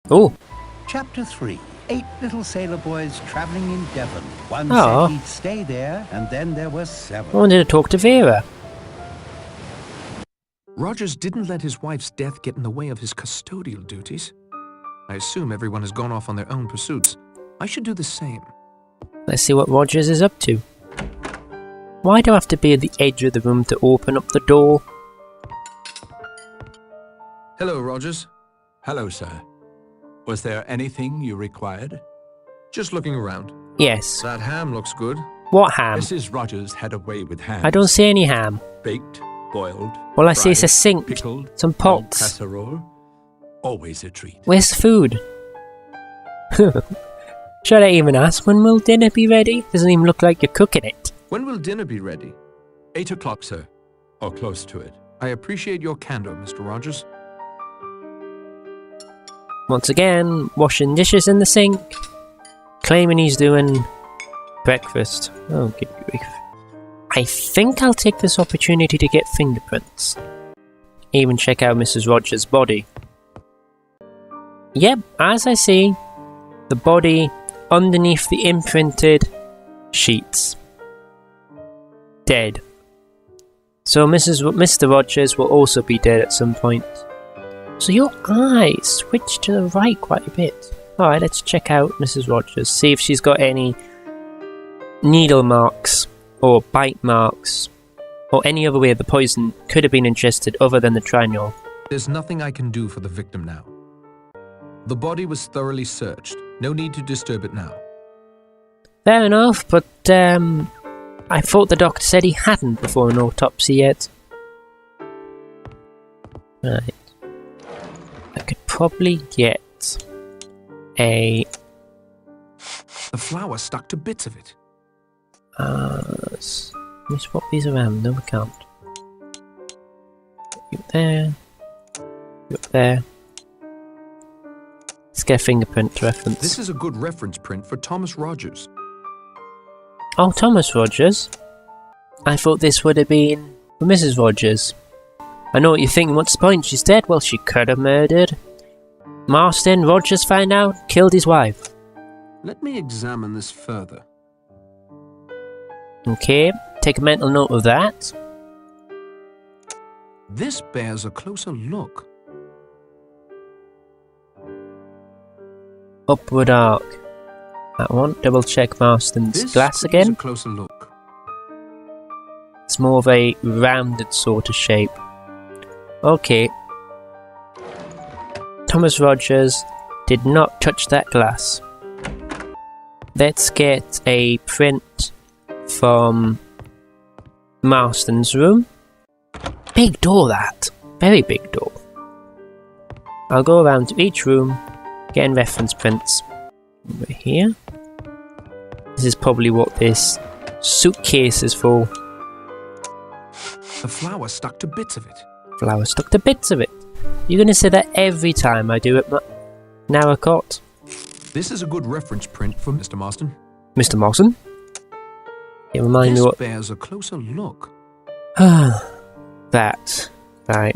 Oh. Chapter 3. 8 little sailor boys traveling in Devon. One Oh. said he'd stay there, and then there were 7. I wanted to talk to Vera. Rogers didn't let his wife's death get in the way of his custodial duties. I assume everyone has gone off on their own pursuits. I should do the same. Let's see what Rogers is up to. Why do I have to be at the edge of the room to open up the door? Hello, Rogers. Hello, sir. Was there anything you required? Just looking around. Yes. That ham looks good. What ham? Mrs. Rogers had a way with ham. I don't see any ham. Baked, boiled, All I see is a fried, sink, pickled, some en pots. casserole. Always a treat. Where's the food? Should I even ask when will dinner be ready? Doesn't even look like you're cooking it. When will dinner be ready? 8 o'clock, sir. Or close to it. I appreciate your candor, Mr. Rogers. Once again, washing dishes in the sink. Claiming he's doing breakfast. Oh, good grief. I think I'll take this opportunity to get fingerprints. Even check out Mrs. Rogers' body. Yep, as I see, the body underneath the imprinted sheets. Dead. So Mr. Rogers will also be dead at some point. So your eyes switch to the right quite a bit. Alright, let's check out Mrs. Rogers. See if she's got any needle marks or bite marks or any other way the poison could have been ingested other than the tranol. There's nothing I can do for the victim now. The body was thoroughly searched. No need to disturb it now. Fair enough, but I thought the doctor said he hadn't before an autopsy yet. Right. I could probably get a... The flour stuck to bits of it. let me swap these around. No, we can't. You there. You up there. Let's get a fingerprint reference. This is a good reference print for Thomas Rogers. Oh, Thomas Rogers? I thought this would have been for Mrs. Rogers. I know what you're thinking, what's the point? She's dead? Well, she could have murdered. Marston, Rogers found out, killed his wife. Let me examine this further. Okay, take a mental note of that. This bears a closer look. Upward arc. That one. Double check Marston's This glass could use again. a closer look. It's more of a rounded sort of shape. Okay. Thomas Rogers did not touch that glass. Let's get a print from Marston's room. Big door, that. Very big door. I'll go around to each room, getting reference prints. Over here. This is probably what this suitcase is for. The flour stuck to bits of it. Flour stuck to bits of it. You're going to say that every time I do it, Narracott? This is a good reference print for Mr. Marston. Mr. Marston? It reminds me This what... bears a closer look. That. Right.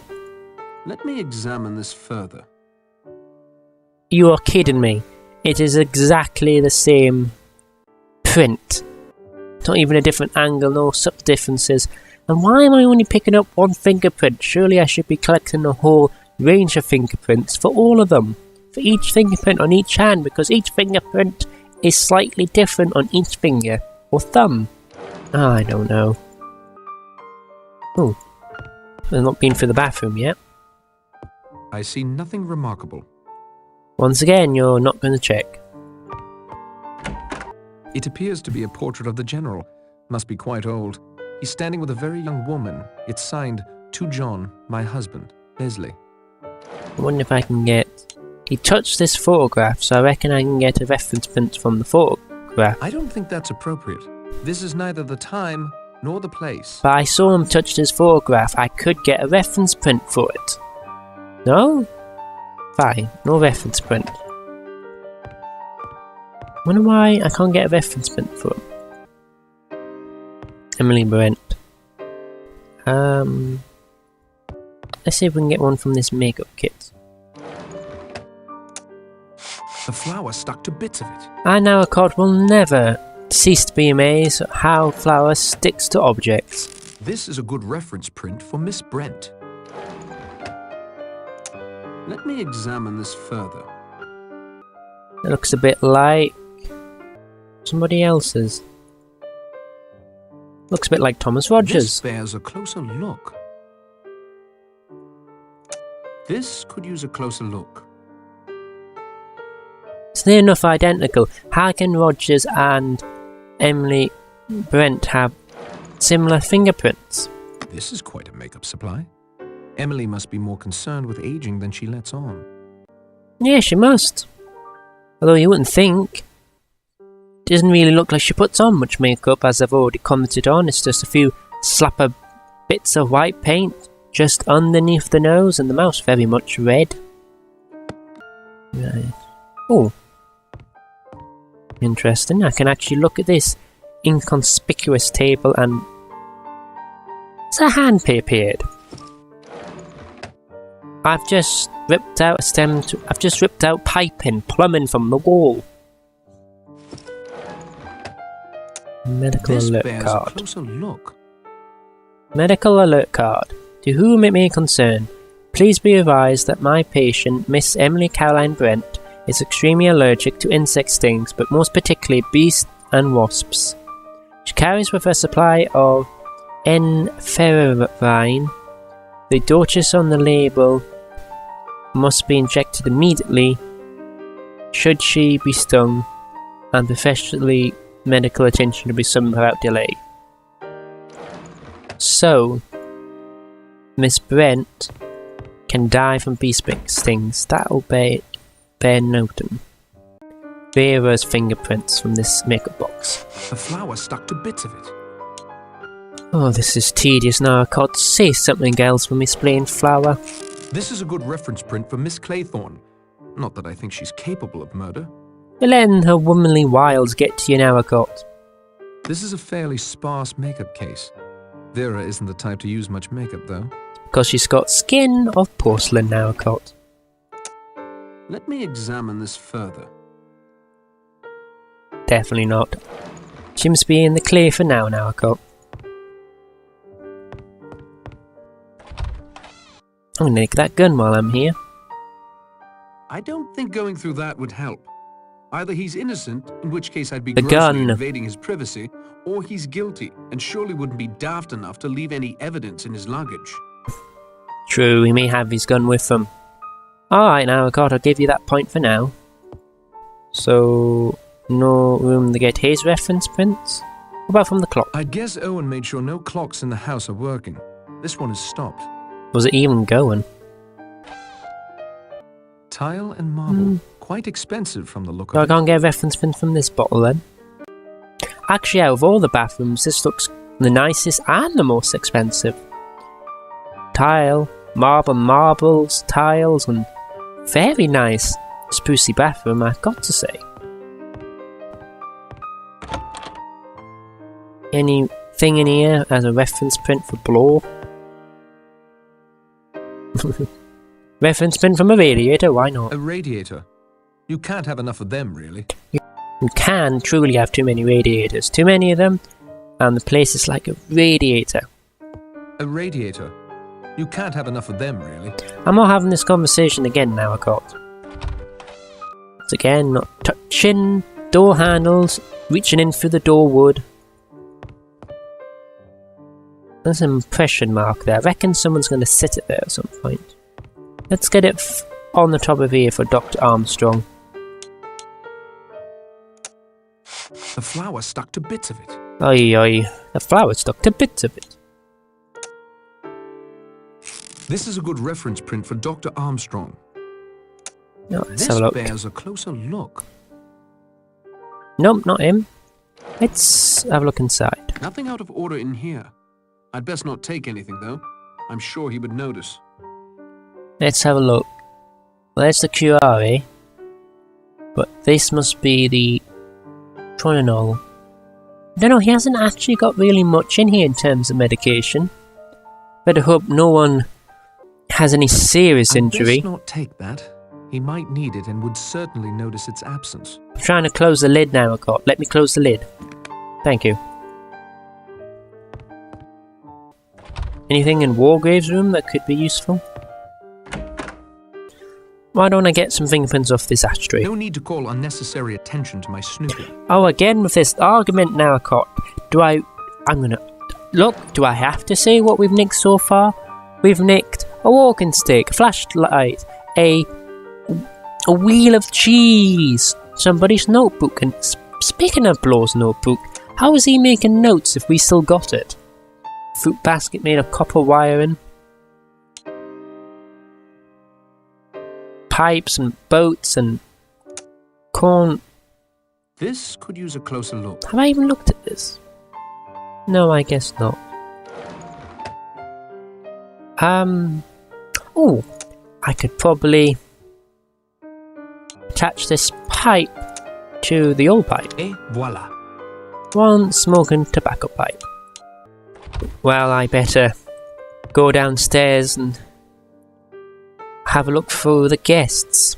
Let me examine this further. You are kidding me. It is exactly the same print. Not even a different angle, no subtle differences. And why am I only picking up one fingerprint? Surely I should be collecting a whole range of fingerprints for all of them. For each fingerprint on each hand, because each fingerprint is slightly different on each finger or thumb. I don't know. Oh. I've not been through the bathroom yet. I see nothing remarkable. Once again, you're not going to check. It appears to be a portrait of the general. Must be quite old. He's standing with a very young woman. It's signed, To John, my husband, Leslie. I wonder if I can get... He touched this photograph, so I reckon I can get a reference print from the photograph. I don't think that's appropriate. This is neither the time nor the place. But I saw him touch this photograph. I could get a reference print for it. No? Fine, no reference print. Wonder why I can't get a reference print for him. Emily Brent. Let's see if we can get one from this makeup kit. The flower stuck to bits of it. And Narracott will never cease to be amazed at how flour sticks to objects. This is a good reference print for Miss Brent. Let me examine this further. It looks a bit like somebody else's. Looks a bit like Thomas Rogers. This bears a closer look. This could use a closer look. It's near enough identical. How can Rogers and Emily Brent have similar fingerprints? This is quite a makeup supply. Emily must be more concerned with aging than she lets on. Yeah, she must. Although you wouldn't think. It doesn't really look like she puts on much makeup, as I've already commented on. It's just a few slapper bits of white paint just underneath the nose, and the mouth's very much red. Right. Oh. Interesting. I can actually look at this inconspicuous table and it's a hand prepared. I've just ripped out piping, plumbing from the wall. Medical alert card. A closer look. Medical alert card. To whom it may concern, please be advised that my patient, Miss Emily Caroline Brent, is extremely allergic to insect stings, but most particularly bees and wasps. She carries with her a supply of enferrine. The doses on the label must be injected immediately should she be stung, and professionally medical attention to be summoned without delay. So, Miss Brent can die from bee stings. That'll bear noting. Vera's fingerprints from this makeup box. The flower stuck to bits of it. Oh, this is tedious, Narracott. Say something else when we explain flower. This is a good reference print for Miss Claythorne. Not that I think she's capable of murder. You're letting her womanly wiles get to you, Narracott. This is a fairly sparse makeup case. Vera isn't the type to use much makeup, though. Because she's got skin of porcelain, Narracott. Let me examine this further. Definitely not. She must be in the clear for now, Narracott. I'm gonna nick that gun while I'm here. I don't think going through that would help. Either he's innocent, in which case I'd be The grossly gun. invading his privacy, or he's guilty, and surely wouldn't be daft enough to leave any evidence in his luggage. True, he may have his gun with him. Alright, Narracott, I'll give you that point for now. So, no room to get his reference prints? What about from the clock? I guess Owen made sure no clocks in the house are working. This one is stopped. Was it even going? Tile and marble. Quite expensive from the look So I of it. can't get a reference print from this bottle then. Actually, out of all the bathrooms, this looks the nicest and the most expensive. Tile, marbles, tiles, and very nice sprucey bathroom, I've got to say. Anything in here as a reference print for blow? Reference print from a radiator, why not? A radiator. You can't have enough of them, really. You can truly have too many radiators. Too many of them, and the place is like a radiator. A radiator. You can't have enough of them, really. I'm not having this conversation again, Narracott. Once again, not touching door handles, reaching in through the door wood. There's an impression mark there. I reckon someone's going to sit it there at some point. Let's get it on the top of here for Dr. Armstrong. The flower stuck to bits of it. Oi, oi. The flower stuck to bits of it. This is a good reference print for Dr. Armstrong. No, let's This have a look. bears a closer look. Nope, not him. Let's have a look inside. Nothing out of order in here. I'd best not take anything, though. I'm sure he would notice. Let's have a look. Well, there's the QR, eh? But this must be the Tronanol. I don't know, he hasn't actually got really much in here in terms of medication. Better hope no one has any serious I'd injury. best not take that. He might need it and would certainly notice its absence. I'm trying to close the lid, Narracott. Let me close the lid. Thank you. Anything in Wargrave's room that could be useful? Why don't I get some fingerprints off this ashtray? No need to call unnecessary attention to my snooping. Oh, again with this argument, Narracott. Do I have to say what we've nicked so far? We've nicked a walking stick, a flashlight, a wheel of cheese, somebody's notebook, and speaking of Blow's notebook, how is he making notes if we still got it? Fruit basket made of copper wiring. Pipes and boats and corn. This could use a closer look. Have I even looked at this? No, I guess not. Oh, I could probably attach this pipe to the old pipe. Et voila. One smoking tobacco pipe. Well, I better go downstairs and have a look for the guests.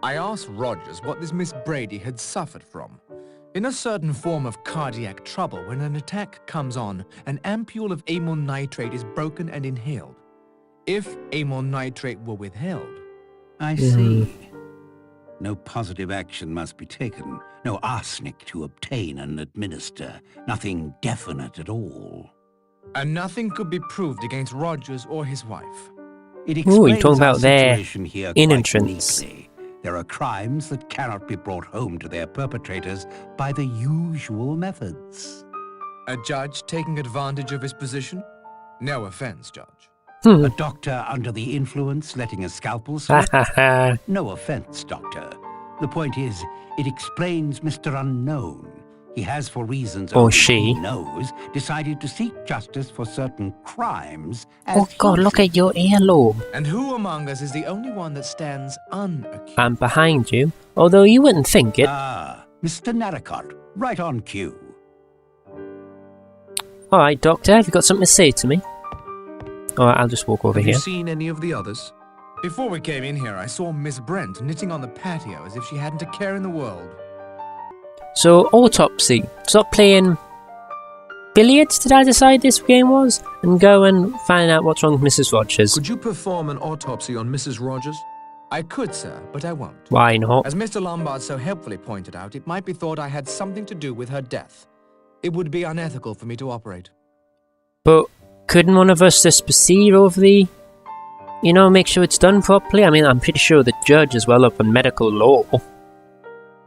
I asked Rogers what this Miss Brady had suffered from. In a certain form of cardiac trouble, when an attack comes on, an ampule of amyl nitrate is broken and inhaled. If amyl nitrate were withheld... I see. No positive action must be taken. No arsenic to obtain and administer. Nothing definite at all. And nothing could be proved against Rogers or his wife. It Ooh, you're explains talking our about their situation here in quite entrance. neatly. There are crimes that cannot be brought home to their perpetrators by the usual methods. A judge taking advantage of his position? No offense, Judge. A doctor under the influence letting a scalpel slip? No offense, Doctor. The point is, it explains Mr. Unknown. He has, for reasons Or only she. he knows, decided to seek justice for certain crimes. Oh God, look at your earlobe. And who among us is the only one that stands unaccused? I'm behind you, although you wouldn't think it. Ah, Mr. Narracott, right on cue. Alright, Doctor, have you got something to say to me? Alright, I'll just walk over Have here. you seen any of the others? Before we came in here, I saw Miss Brent knitting on the patio as if she hadn't a care in the world. So, autopsy. Stop playing billiards, did I decide this game was? And go and find out what's wrong with Mrs. Rogers. Could you perform an autopsy on Mrs. Rogers? I could, sir, but I won't. Why not? As Mr. Lombard so helpfully pointed out, it might be thought I had something to do with her death. It would be unethical for me to operate. But couldn't one of us just proceed over the... make sure it's done properly? I mean, I'm pretty sure the judge is well up on medical law.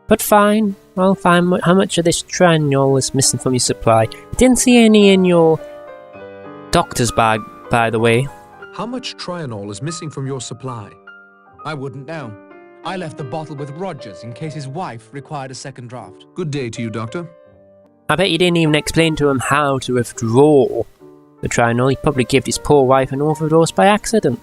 But fine, I'll find how much of this tranol is missing from your supply. Didn't see any in your doctor's bag, by the way. How much Trianol is missing from your supply? I wouldn't know. I left the bottle with Rogers in case his wife required a second draft. Good day to you, Doctor. I bet you didn't even explain to him how to withdraw the Trianol. He probably gave his poor wife an overdose by accident.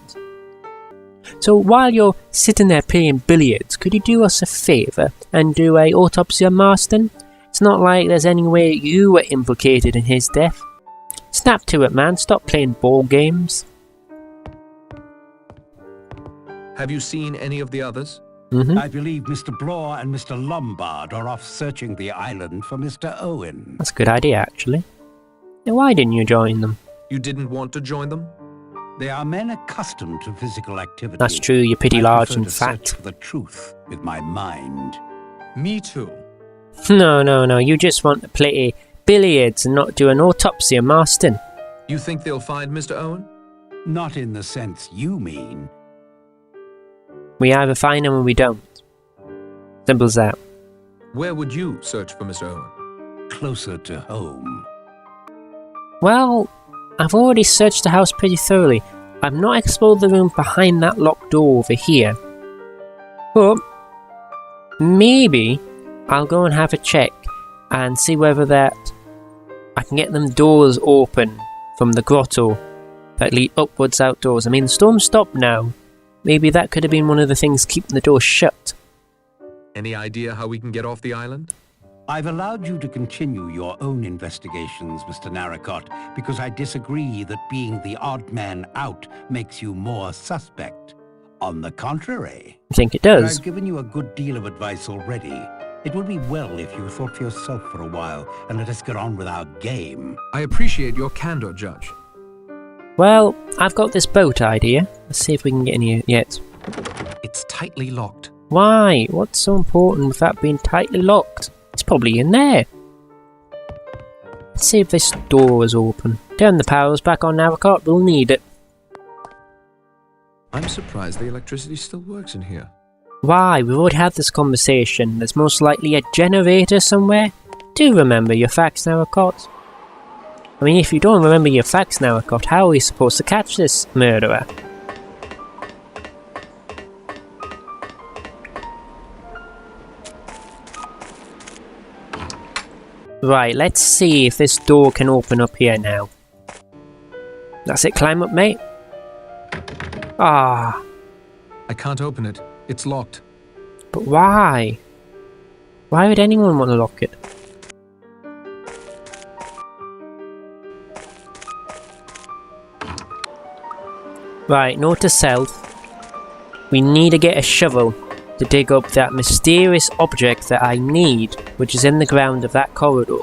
So while you're sitting there playing billiards, could you do us a favour and do a autopsy on Marston? It's not like there's any way you were implicated in his death. Snap to it, man. Stop playing ball games. Have you seen any of the others? I believe Mr. Bloor and Mr. Lombard are off searching the island for Mr. Owen. That's a good idea, actually. Now, why didn't you join them? You didn't want to join them? They are men accustomed to physical activity. That's true, you're pretty I large prefer and to search fat. for the truth with my mind. Me too. No, you just want to play billiards and not do an autopsy on Marston. You think they'll find Mr. Owen? Not in the sense you mean. We either find him or we don't. Simple as that. Where would you search for Mr. Owen? Closer to home. Well, I've already searched the house pretty thoroughly. I've not explored the room behind that locked door over here. But maybe I'll go and have a check and see whether that I can get them doors open from the grotto that lead upwards outdoors. I mean, the storm's stopped now. Maybe that could have been one of the things keeping the door shut. Any idea how we can get off the island? I've allowed you to continue your own investigations, Mr. Narracott, because I disagree that being the odd man out makes you more suspect. On the contrary. I think it But does. I've given you a good deal of advice already. It would be well if you thought for yourself for a while and let us get on with our game. I appreciate your candor, Judge. Well, I've got this boat idea. Let's see if we can get in here yet. It's tightly locked. Why? What's so important with that being tightly locked? It's probably in there. Let's see if this door is open. Turn the powers back on Narracott, we'll need it. I'm surprised the electricity still works in here. Why? We've already had this conversation. There's most likely a generator somewhere. Do remember your facts, Narracott. I mean, if you don't remember your facts, Narracott, how are we supposed to catch this murderer? Right, let's see if this door can open up here now. That's it, climb up, mate. Ah, I can't open it. It's locked. but why? Why would anyone want to lock it? Right, note to self. We need to get a shovel to dig up that mysterious object that I need, which is in the ground of that corridor.